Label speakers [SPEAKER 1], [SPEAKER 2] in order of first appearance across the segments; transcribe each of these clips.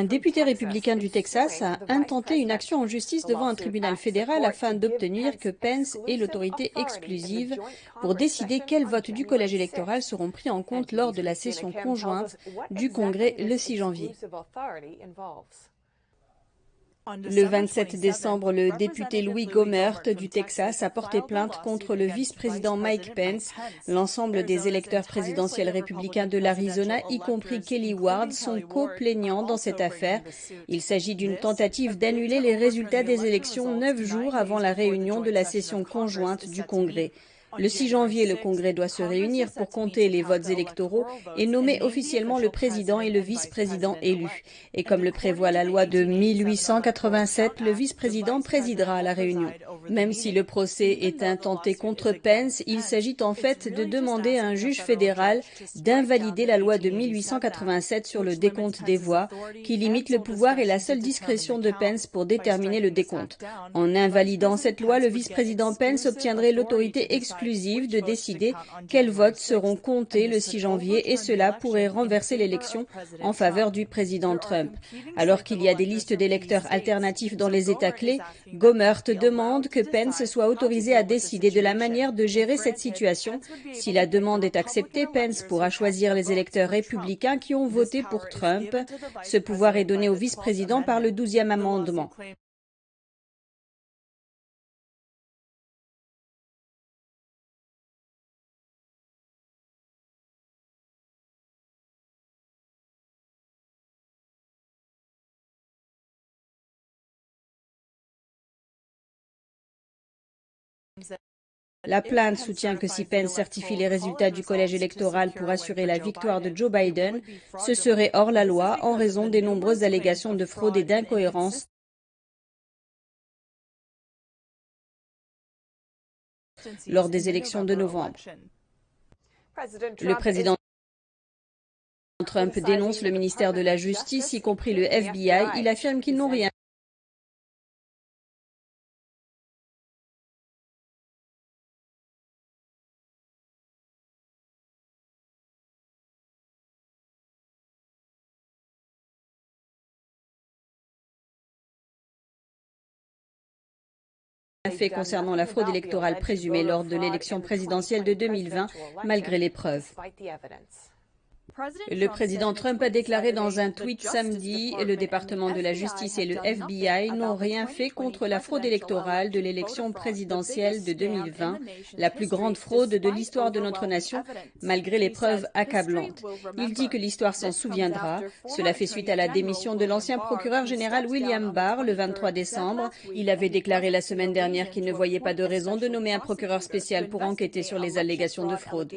[SPEAKER 1] Un député républicain du Texas a intenté une action en justice devant un tribunal fédéral afin d'obtenir que Pence ait l'autorité exclusive pour décider quels votes du collège électoral seront pris en compte lors de la session conjointe du Congrès le 6 janvier. Le 27 décembre, le député Louis Gohmert du Texas a porté plainte contre le vice-président Mike Pence. L'ensemble des électeurs présidentiels républicains de l'Arizona, y compris Kelly Ward, sont co-plaignants dans cette affaire. Il s'agit d'une tentative d'annuler les résultats des élections 9 jours avant la réunion de la session conjointe du Congrès. Le 6 janvier, le Congrès doit se réunir pour compter les votes électoraux et nommer officiellement le président et le vice-président élus. Et comme le prévoit la loi de 1887, le vice-président présidera la réunion. Même si le procès est intenté contre Pence, il s'agit en fait de demander à un juge fédéral d'invalider la loi de 1887 sur le décompte des voix, qui limite le pouvoir et la seule discrétion de Pence pour déterminer le décompte. En invalidant cette loi, le vice-président Pence obtiendrait l'autorité exclusive de décider quels votes seront comptés le 6 janvier et cela pourrait renverser l'élection en faveur du président Trump. Alors qu'il y a des listes d'électeurs alternatifs dans les États clés, Gohmert demande que Pence soit autorisé à décider de la manière de gérer cette situation. Si la demande est acceptée, Pence pourra choisir les électeurs républicains qui ont voté pour Trump. Ce pouvoir est donné au vice-président par le 12e amendement. La plainte soutient que si Pence certifie les résultats du collège électoral pour assurer la victoire de Joe Biden, ce serait hors la loi en raison des nombreuses allégations de fraude et d'incohérence lors des élections de novembre. Le président Trump dénonce le ministère de la Justice, y compris le FBI. Il affirme qu'ils n'ont rien fait concernant la fraude électorale présumée lors de l'élection présidentielle de 2020, malgré les preuves. Le président Trump a déclaré dans un tweet samedi, le département de la justice et le FBI n'ont rien fait contre la fraude électorale de l'élection présidentielle de 2020, la plus grande fraude de l'histoire de notre nation, malgré les preuves accablantes. Il dit que l'histoire s'en souviendra. Cela fait suite à la démission de l'ancien procureur général William Barr le 23 décembre. Il avait déclaré la semaine dernière qu'il ne voyait pas de raison de nommer un procureur spécial pour enquêter sur les allégations de fraude.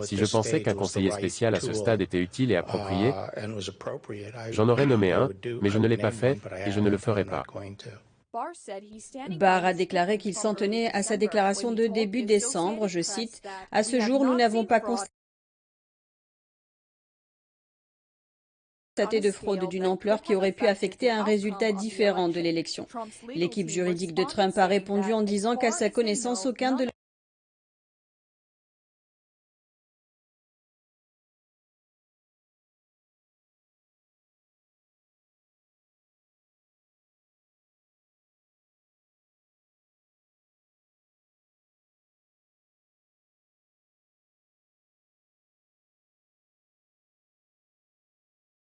[SPEAKER 2] Si je pensais qu'un conseiller spécial à ce stade était utile et approprié, j'en aurais nommé un, mais je ne l'ai pas fait et je ne le ferai pas.
[SPEAKER 1] Barr a déclaré qu'il s'en tenait à sa déclaration de début décembre, je cite, « À ce jour, nous n'avons pas constaté de fraude d'une ampleur qui aurait pu affecter un résultat différent de l'élection. » L'équipe juridique de Trump a répondu en disant qu'à sa connaissance, aucun de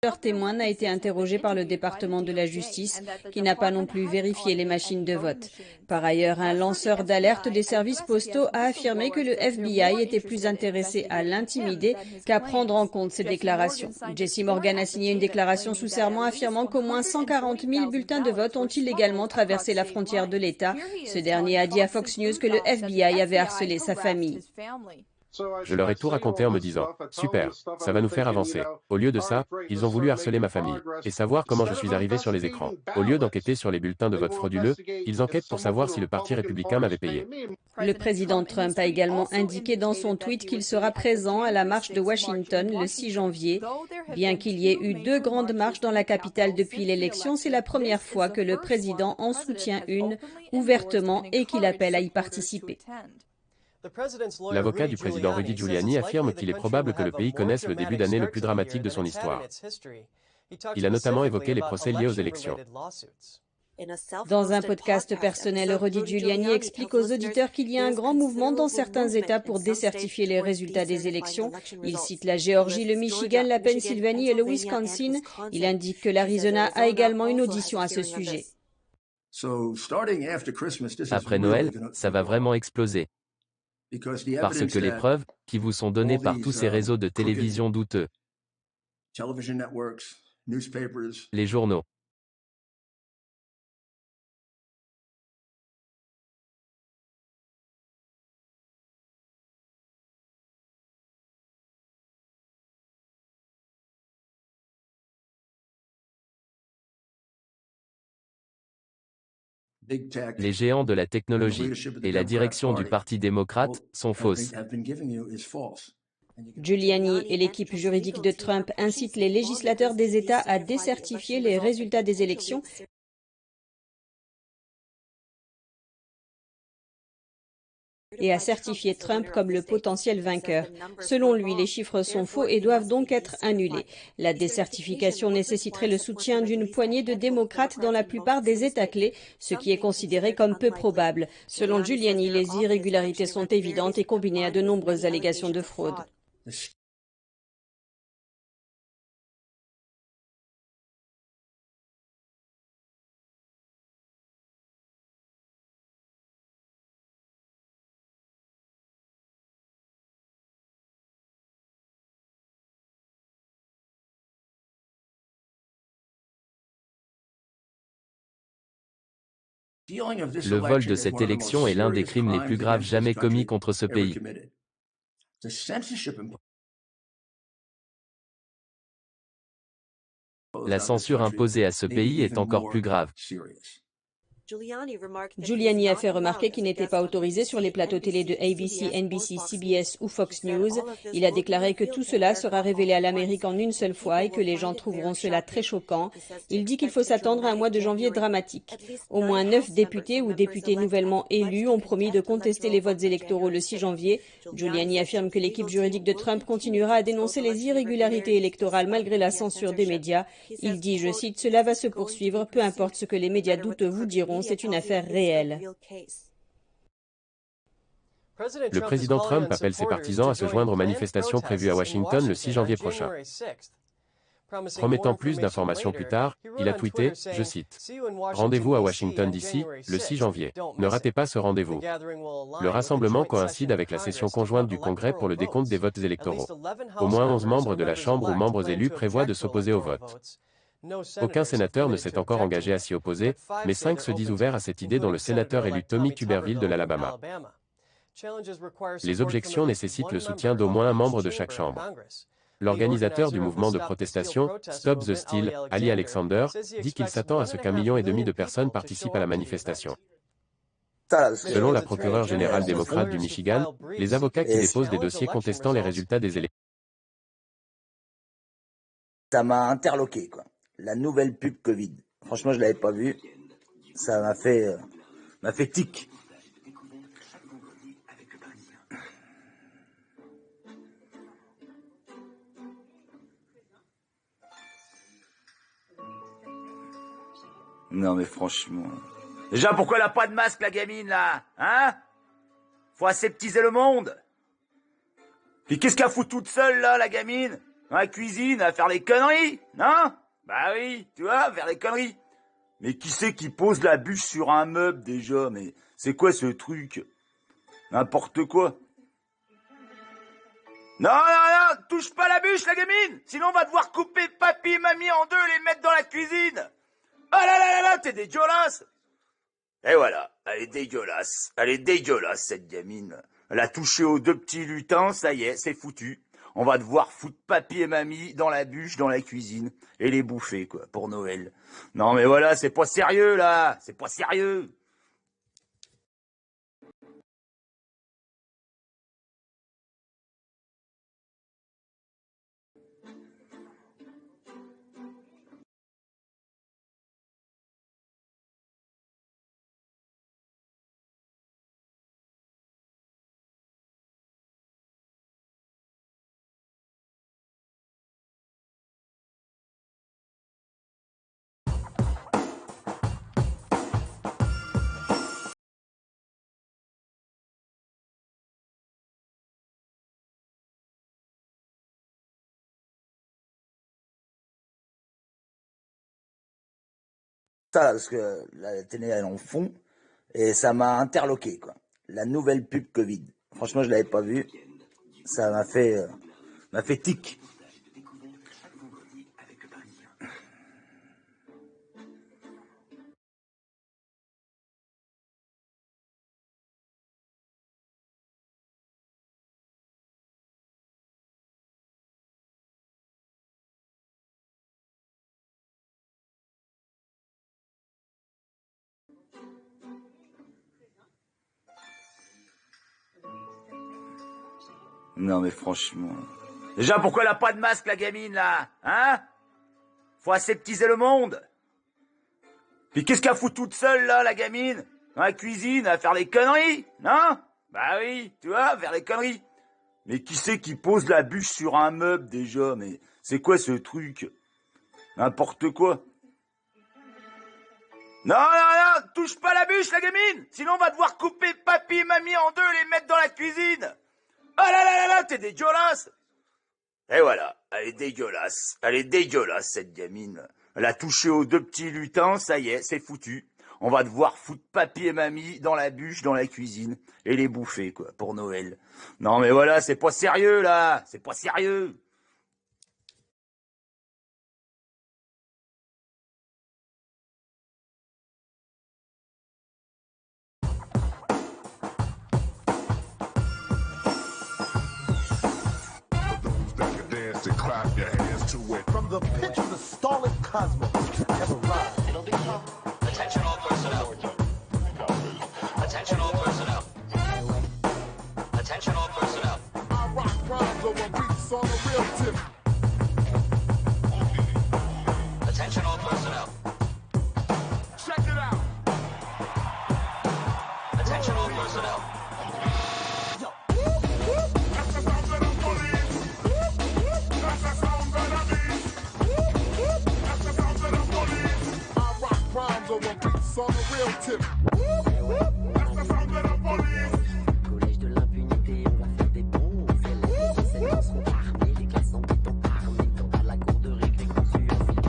[SPEAKER 1] leurs témoins n'a été interrogé par le département de la justice, qui n'a pas non plus vérifié les machines de vote. Par ailleurs, un lanceur d'alerte des services postaux a affirmé que le FBI était plus intéressé à l'intimider qu'à prendre en compte ses déclarations. Jesse Morgan a signé une déclaration sous serment affirmant qu'au moins 140 000 bulletins de vote ont illégalement traversé la frontière de l'État. Ce dernier a dit à Fox News que le FBI avait harcelé sa famille.
[SPEAKER 2] Je leur ai tout raconté en me disant « Super, ça va nous faire avancer ». Au lieu de ça, ils ont voulu harceler ma famille et savoir comment je suis arrivé sur les écrans. Au lieu d'enquêter sur les bulletins de vote frauduleux, ils enquêtent pour savoir si le Parti républicain m'avait payé.
[SPEAKER 1] Le président Trump a également indiqué dans son tweet qu'il sera présent à la marche de Washington le 6 janvier. Bien qu'il y ait eu 2 grandes marches dans la capitale depuis l'élection, c'est la première fois que le président en soutient une ouvertement et qu'il appelle à y participer.
[SPEAKER 2] L'avocat du président Rudy Giuliani affirme qu'il est probable que le pays connaisse le début d'année le plus dramatique de son histoire. Il a notamment évoqué les procès liés aux élections.
[SPEAKER 1] Dans un podcast personnel, Rudy Giuliani explique aux auditeurs qu'il y a un grand mouvement dans certains États pour décertifier les résultats des élections. Il cite la Géorgie, le Michigan, la Pennsylvanie et le Wisconsin. Il indique que l'Arizona a également une audition à ce sujet.
[SPEAKER 3] Après Noël, ça va vraiment exploser. Parce que les preuves, qui vous sont données par tous ces réseaux de télévision douteux, les journaux, les géants de la technologie et la direction du Parti démocrate sont fausses.
[SPEAKER 1] Giuliani et l'équipe juridique de Trump incitent les législateurs des États à décertifier les résultats des élections et à certifier Trump comme le potentiel vainqueur. Selon lui, les chiffres sont faux et doivent donc être annulés. La décertification nécessiterait le soutien d'une poignée de démocrates dans la plupart des États clés, ce qui est considéré comme peu probable. Selon Giuliani, les irrégularités sont évidentes et combinées à de nombreuses allégations de fraude.
[SPEAKER 3] Le vol de cette élection est l'un des crimes les plus graves jamais commis contre ce pays. La censure imposée à ce pays est encore plus grave.
[SPEAKER 1] Giuliani a fait remarquer qu'il n'était pas autorisé sur les plateaux télé de ABC, NBC, CBS ou Fox News. Il a déclaré que tout cela sera révélé à l'Amérique en une seule fois et que les gens trouveront cela très choquant. Il dit qu'il faut s'attendre à un mois de janvier dramatique. Au moins 9 députés ou députés nouvellement élus ont promis de contester les votes électoraux le 6 janvier. Giuliani affirme que l'équipe juridique de Trump continuera à dénoncer les irrégularités électorales malgré la censure des médias. Il dit, je cite, « Cela va se poursuivre, peu importe ce que les médias douteux vous diront. C'est une affaire réelle. »
[SPEAKER 2] Le président Trump appelle ses partisans à se joindre aux manifestations prévues à Washington le 6 janvier prochain. Promettant plus d'informations plus tard, il a tweeté, je cite, « Rendez-vous à Washington DC, le 6 janvier. Ne ratez pas ce rendez-vous. » Le rassemblement coïncide avec la session conjointe du Congrès pour le décompte des votes électoraux. Au moins 11 membres de la Chambre ou membres élus prévoient de s'opposer au vote. Aucun sénateur ne s'est encore engagé à s'y opposer, mais 5 se disent ouverts à cette idée dont le sénateur élu Tommy Tuberville de l'Alabama. Les objections nécessitent le soutien d'au moins un membre de chaque chambre. L'organisateur du mouvement de protestation, Stop the Steal, Ali Alexander, dit qu'il s'attend à ce qu'1,5 million de personnes participent à la manifestation. Selon la procureure générale démocrate du Michigan, les avocats qui déposent des dossiers contestant les résultats des élections.
[SPEAKER 4] Ça m'a interloqué, quoi. La nouvelle pub Covid. Franchement, je l'avais pas vue. Ça m'a fait tic. Non, mais franchement. Déjà, pourquoi elle a pas de masque, la gamine, là? Hein? Faut aseptiser le monde. Puis qu'est-ce qu'elle fout toute seule, là, la gamine? Dans la cuisine, à faire les conneries? Non? Bah oui, tu vois, faire les conneries. Mais qui c'est qui pose la bûche sur un meuble, déjà? Mais c'est quoi ce truc? N'importe quoi. Non, non, non, touche pas la bûche, la gamine! Sinon, on va devoir couper papy et mamie en deux et les mettre dans la cuisine! Oh là là là là, t'es dégueulasse! Et voilà, elle est dégueulasse, cette gamine. Elle a touché aux 2 petits lutins, ça y est, c'est foutu. On va devoir foutre papy et mamie dans la bûche, dans la cuisine, et les bouffer, quoi, pour Noël. Non mais voilà, c'est pas sérieux, là, c'est pas sérieux. Ça, parce que la télé, elle en fond, et ça m'a interloqué, quoi. La nouvelle pub Covid. Franchement, je l'avais pas vue. Ça m'a fait tic. Non, mais franchement. Déjà, pourquoi elle a pas de masque, la gamine, là? Hein? Faut aseptiser le monde. Puis qu'est-ce qu'elle fout toute seule, là, la gamine? Dans la cuisine, à faire les conneries? Non? Bah oui, tu vois, faire les conneries. Mais qui c'est qui pose la bûche sur un meuble, déjà? Mais c'est quoi ce truc? N'importe quoi. Non, non, non, touche pas la bûche, la gamine! Sinon, on va devoir couper papy et mamie en deux et les mettre dans la cuisine. Oh là là là là, t'es dégueulasse! Et voilà, elle est dégueulasse cette gamine. Elle a touché aux deux petits lutins, ça y est, c'est foutu. On va devoir foutre papy et mamie dans la bûche, dans la cuisine, et les bouffer, quoi, pour Noël. Non mais voilà, c'est pas sérieux là, c'est pas sérieux.
[SPEAKER 5] From the pitch of the starlit cosmos, ever rise.
[SPEAKER 6] Attention all personnel. Attention all personnel. Attention all personnel.
[SPEAKER 5] I rock rhymes over beats on a real tip.
[SPEAKER 6] Attention all personnel.
[SPEAKER 5] Check it out.
[SPEAKER 6] Attention all personnel.
[SPEAKER 5] That's the sound of the police. That's the sound of the beast. That's the sound of the police. I rock rhymes over beats on a real tip. That's the sound of the police.
[SPEAKER 7] Collège de l'impunité, on va faire des bons élèves. Les enseignants seront armés, les classes en béton armées. Quand à la cour de récré, conçu un fil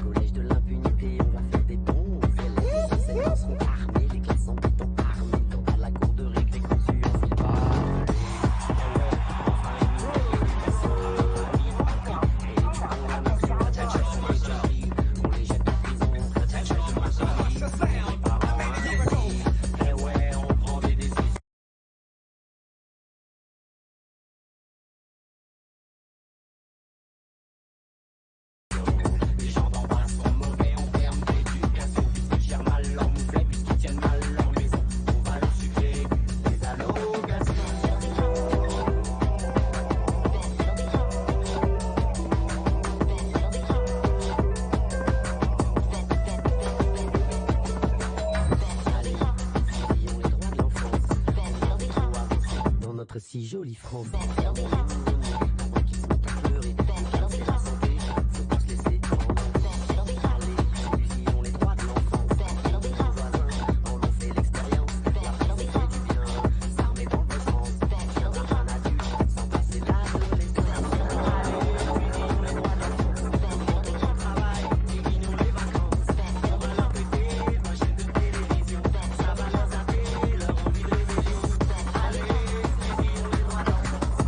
[SPEAKER 7] Collège de l'impunité, on va faire des bons élèves. Les enseignants seront armés, les classes en béton armées. Quand à la cour de récré, conçu un fil dans notre si jolie France. Avant qu'ils se mettent à pleurer, c'est la santé, faut pas se laisser aller. Fusillons les droits de l'enfance. Nos voisins en ont fait l'expérience. La France fait du bien, s'armer dans le bon sens. Viendra un adulte sans passer l'adolescence. Fusillons les droits de l'enfance. Montrons au travail, éliminons les vacances. On va leur péter ma chaîne de télévision. Ça va leur zapper leur envie de rébellion. Allez, fusillons les droits de l'enfance.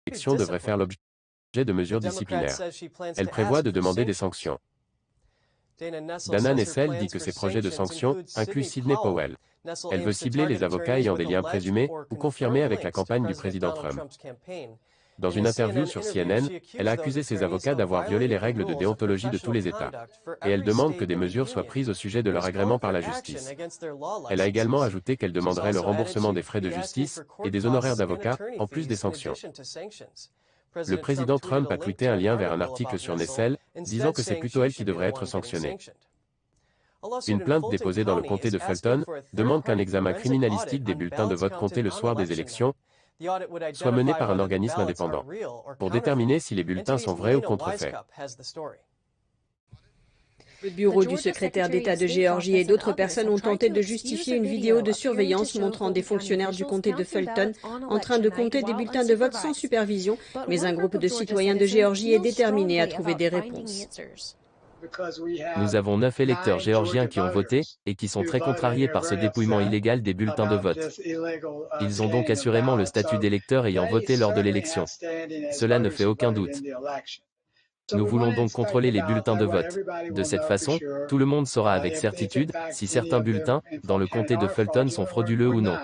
[SPEAKER 2] élection devrait faire l'objet de mesures disciplinaires. Elle prévoit de demander des sanctions. Dana Nessel dit que ces projets de sanctions incluent Sidney Powell. Elle veut cibler les avocats ayant des liens présumés ou confirmés avec la campagne du président Trump. Dans une interview sur CNN, elle a accusé ses avocats d'avoir violé les règles de déontologie de tous les États. Et elle demande que des mesures soient prises au sujet de leur agrément par la justice. Elle a également ajouté qu'elle demanderait le remboursement des frais de justice et des honoraires d'avocats, en plus des sanctions. Le président Trump a tweeté un lien vers un article sur Nessel, disant que c'est plutôt elle qui devrait être sanctionnée. Une plainte déposée dans le comté de Fulton demande qu'un examen criminalistique des bulletins de vote comptés le soir des élections soit mené par un organisme indépendant, pour déterminer si les bulletins sont vrais ou contrefaits.
[SPEAKER 1] Le bureau du secrétaire d'État de Géorgie et d'autres personnes ont tenté de justifier une vidéo de surveillance montrant des fonctionnaires du comté de Fulton en train de compter des bulletins de vote sans supervision, mais un groupe de citoyens de Géorgie est déterminé à trouver des réponses.
[SPEAKER 3] Nous avons 9 électeurs géorgiens qui ont voté, et qui sont très contrariés par ce dépouillement illégal des bulletins de vote. Ils ont donc assurément le statut d'électeurs ayant voté lors de l'élection. Cela ne fait aucun doute. Nous voulons donc contrôler les bulletins de vote. De cette façon, tout le monde saura avec certitude si certains bulletins, dans le comté de Fulton, sont frauduleux ou non.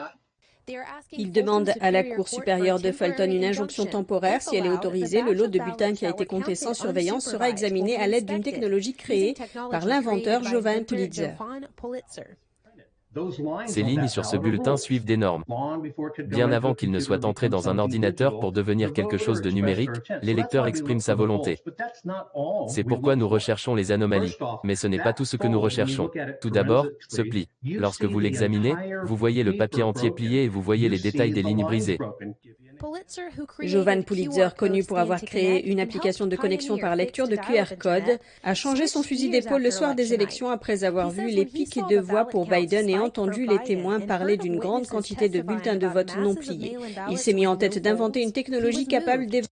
[SPEAKER 1] Ils demandent à la Cour supérieure de Fulton une injonction temporaire. Si elle est autorisée, le lot de bulletins qui a été compté sans surveillance sera examiné à l'aide d'une technologie créée par l'inventeur Jovan Pulitzer.
[SPEAKER 3] Ces lignes sur ce bulletin suivent des normes. Bien avant qu'il ne soit entré dans un ordinateur pour devenir quelque chose de numérique, l'électeur exprime sa volonté. C'est pourquoi nous recherchons les anomalies. Mais ce n'est pas tout ce que nous recherchons. Tout d'abord, ce pli. Lorsque vous l'examinez, vous voyez le papier entier plié et vous voyez les détails des lignes brisées.
[SPEAKER 1] Jovan Pulitzer, connu pour avoir créé une application de connexion par lecture de QR code, a changé son fusil d'épaule le soir des élections après avoir vu les pics de voix pour Biden et entendu les témoins parler d'une grande quantité de bulletins de vote non pliés. Il s'est mis en tête d'inventer une technologie capable d'évaluer